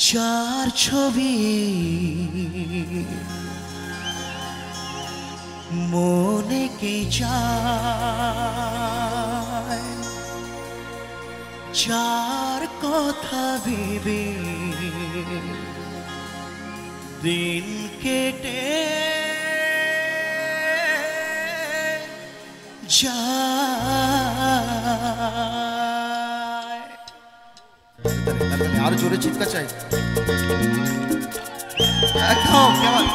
চার ছবি মনে কে যায়, চার কথা ভেবে দিন কেটে যায়। আরো জোরে চিৎকার চাই একদম। কেমন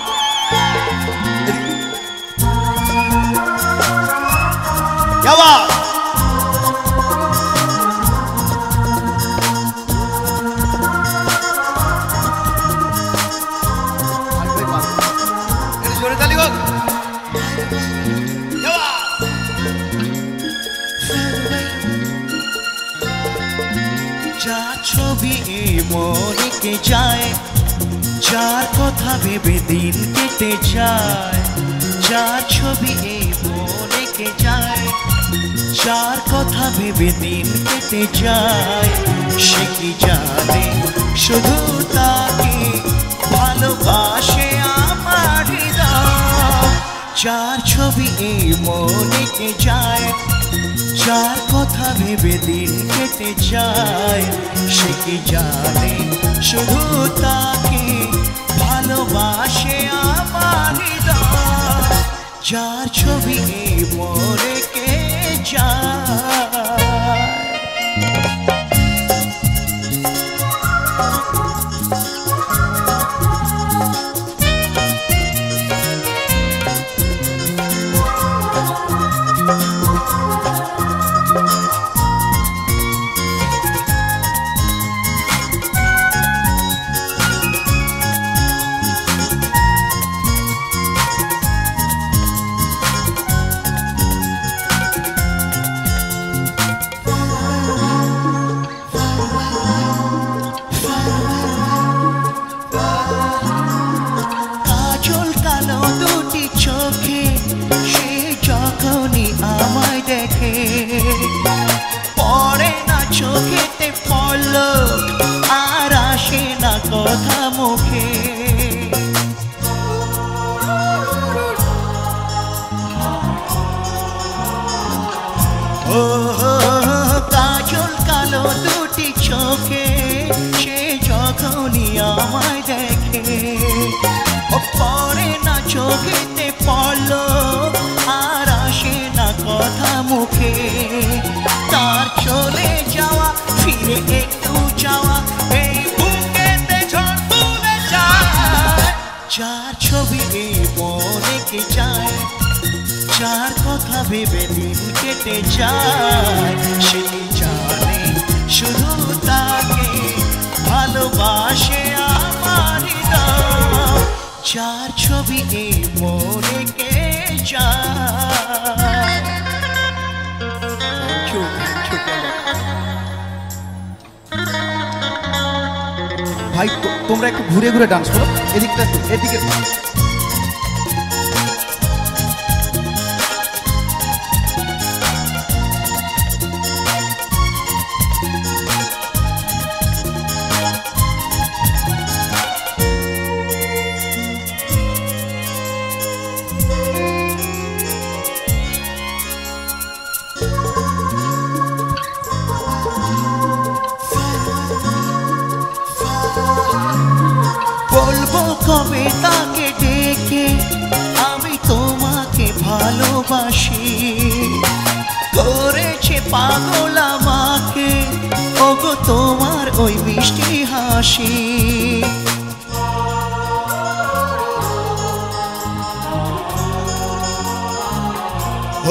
জোরে তালি হোক। চার ছবি মনে কে যায়, চার কথা ভেবে দিন কেটে যায়। চার ছবি মনে কে যায়, চার কথা ভেবে দিন কেটে যায়। সে কি জানে শুধু তাকে ভালোবাসে আমার হৃদয়। চার ছবি মনে কে যায়, চার কথা ভেবে দিন কেটে যায়। সে কি জানে শুধু তাকে ভালোবাসে আমার হৃদয়। চার ছবি মনে কে যায়। পড়ে না চোখেতে পলক, আর আসে না কথা মুখে। ও কাজল কালো দুটি চোখে, সে যখনই আমায় দেখে। পড়ে না চোখেতে পলক, আর আসে না কথা মুখে। তার চলে যাওয়া, ফিরে একটু যাওয়া, এই বুকেতে ঝড় তুলে যায়। চার ছবি মনে কে যায়, চার কথা ভেবে দিন কেটে যায়। সে জানে শুধু তাকে ভালোবাসে আমার হৃদয়। চার ছবি মনে কে যায়। ভাই তোমরা একটু ঘুরে ঘুরে ডান্স করো, এদিকটা এদিকে। বলবো কবে তাকে ডেকে আমি তোমাকে ভালোবাসি। করেছে পাগল আমাকে ওগো তোমার ওই মিষ্টি হাসি।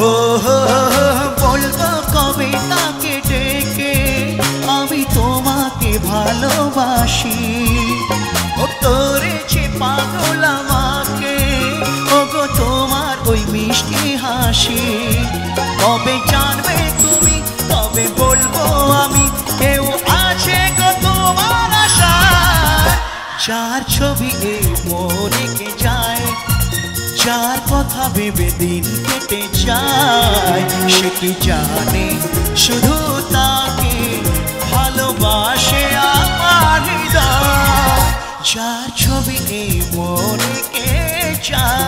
ও বলবো কবে তাকে ডেকে আমি তোমাকে ভালোবাসি। ও করেছে পাগল আমাকে ওগো তোমার ওই মিষ্টি হাসি। কবে জানবে তুমি, কবে বলবো আমি, কেউ আছে গো তোমার আশা। চার ছবি মনে কে যায়, চার কথা ভেবে দিন কেটে যায়। সে কি জানে শুধু তাকে ভালোবাসে আমার হৃদয়। যার ছবি এই মনে কে চায়